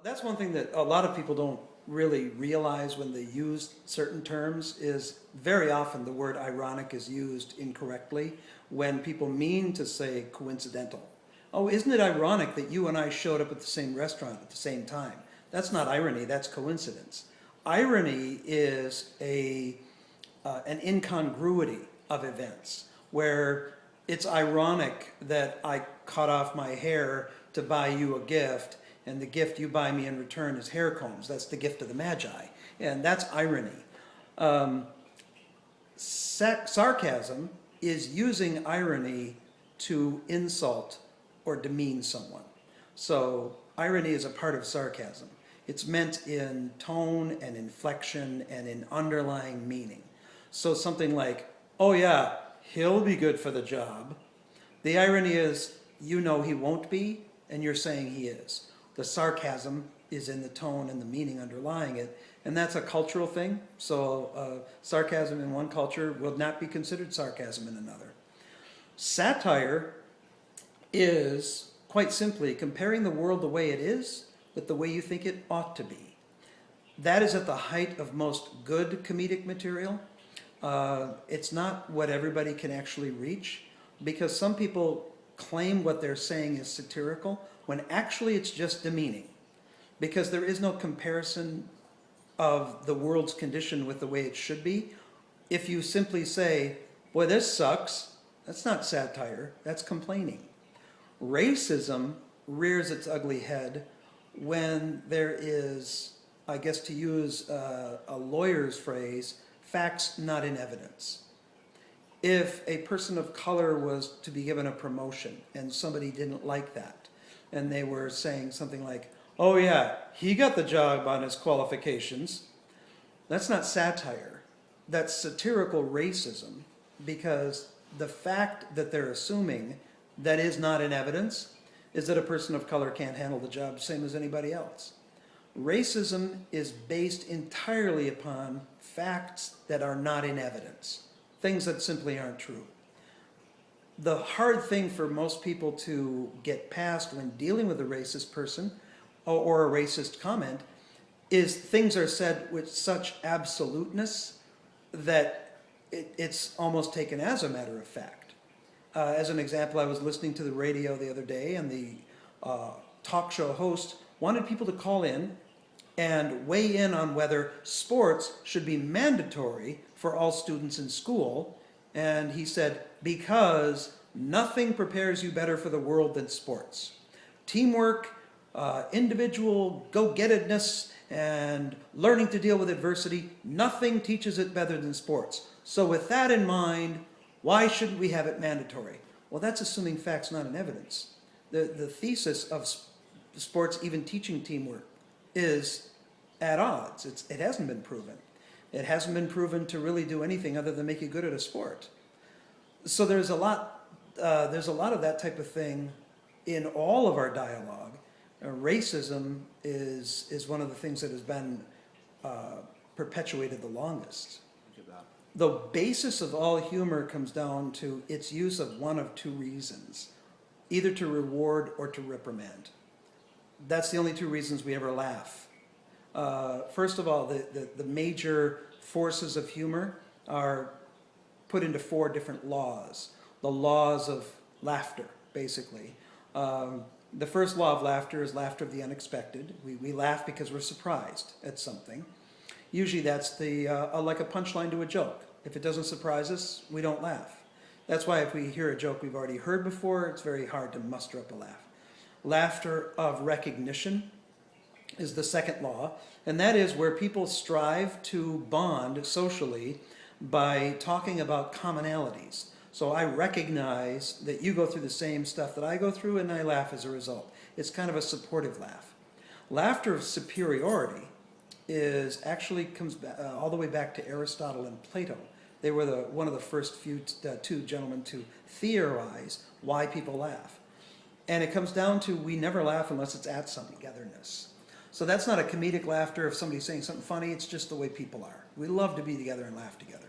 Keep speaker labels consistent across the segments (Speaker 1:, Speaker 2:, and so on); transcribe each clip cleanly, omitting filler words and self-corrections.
Speaker 1: That's one thing that a lot of people don't really realize when they use certain terms is very often the word ironic is used incorrectly when people mean to say coincidental. Oh, isn't it ironic that you and I showed up at the same restaurant at the same time? That's not irony, that's coincidence. Irony is an incongruity of events where it's ironic that I cut off my hair to buy you a gift, and the gift you buy me in return is hair combs. That's the gift of the Magi, and that's irony. Sarcasm is using irony to insult or demean someone. So irony is a part of sarcasm. It's meant in tone and inflection and in underlying meaning. So something like, oh yeah, he'll be good for the job. The irony is, you know he won't be, and you're saying he is. The sarcasm is in the tone and the meaning underlying it, and that's a cultural thing. So sarcasm in one culture will not be considered sarcasm in another. Satire is quite simply comparing the world the way it is with the way you think it ought to be. That is at the height of most good comedic material. It's not what everybody can actually reach, because some people claim what they're saying is satirical when actually it's just demeaning, because there is no comparison of the world's condition with the way it should be. If you simply say, boy, this sucks, that's not satire, that's complaining. Racism rears its ugly head when there is, I guess to use a lawyer's phrase, facts not in evidence. If a person of color was to be given a promotion and somebody didn't like that, and they were saying something like, oh yeah, he got the job on his qualifications, that's not satire. That's satirical racism, because the fact that they're assuming that is not in evidence is that a person of color can't handle the job same as anybody else. Racism is based entirely upon facts that are not in evidence, things that simply aren't true. The hard thing for most people to get past when dealing with a racist person or a racist comment is things are said with such absoluteness that it's almost taken as a matter of fact. As an example, I was listening to the radio the other day, and the talk show host wanted people to call in and weigh in on whether sports should be mandatory for all students in school. And he said, because nothing prepares you better for the world than sports. Teamwork, individual go-gettedness, and learning to deal with adversity, nothing teaches it better than sports. So with that in mind, why shouldn't we have it mandatory? Well, that's assuming facts not in evidence. The thesis of sports even teaching teamwork is at odds. It hasn't been proven. It hasn't been proven to really do anything other than make you good at a sport. So there's a lot of that type of thing in all of our dialogue. Racism is one of the things that has been perpetuated the longest. The basis of all humor comes down to its use of one of two reasons, either to reward or to reprimand. That's the only two reasons we ever laugh. First of all, the major forces of humor are put into four different laws. The laws of laughter, basically. The first law of laughter is laughter of the unexpected. We laugh because we're surprised at something. Usually that's like a punchline to a joke. If it doesn't surprise us, we don't laugh. That's why if we hear a joke we've already heard before, it's very hard to muster up a laugh. Laughter of recognition is the second law, and that is where people strive to bond socially by talking about commonalities. So I recognize that you go through the same stuff that I go through, and I laugh as a result. It's kind of a supportive laugh. Laughter of superiority comes all the way back to Aristotle and Plato. They were one of the first two gentlemen to theorize why people laugh. And it comes down to we never laugh unless it's at some togetherness. So that's not a comedic laughter if somebody's saying something funny, it's just the way people are. We love to be together and laugh together.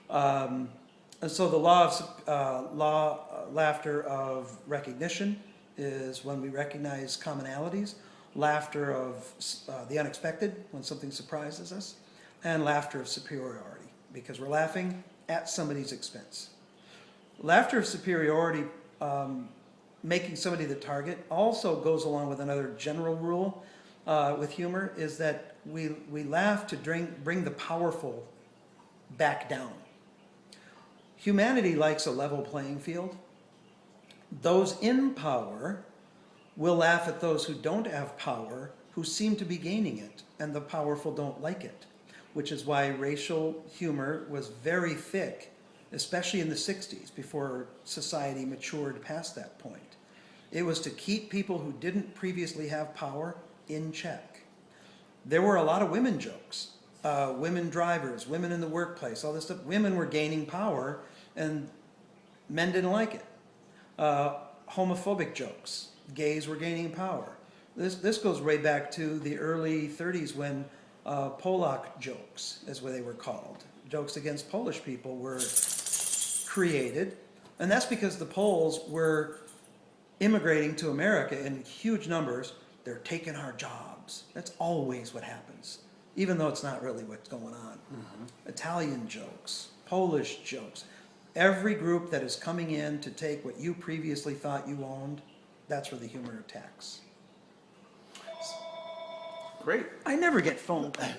Speaker 1: And so the laughter of recognition is when we recognize commonalities. laughter of the unexpected, when something surprises us, and laughter of superiority, because we're laughing at somebody's expense. Laughter of superiority, making somebody the target, also goes along with another general rule with humor, is that we laugh to bring the powerful back down. Humanity likes a level playing field. Those in power will laugh at those who don't have power, who seem to be gaining it, and the powerful don't like it, which is why racial humor was very thick, especially in the 60s, before society matured past that point. It was to keep people who didn't previously have power in check. There were a lot of women jokes, women drivers, women in the workplace, all this stuff. Women were gaining power and men didn't like it. Homophobic jokes, gays were gaining power. This goes way back to the early 30s when Polak jokes, as what they were called. Jokes against Polish people were created, and that's because the Poles were immigrating to America in huge numbers. They're taking our jobs. That's always what happens, even though it's not really what's going on. Mm-hmm. Italian jokes, Polish jokes. Every group that is coming in to take what you previously thought you owned, that's where the humor attacks.
Speaker 2: Great.
Speaker 1: I never get phone calls.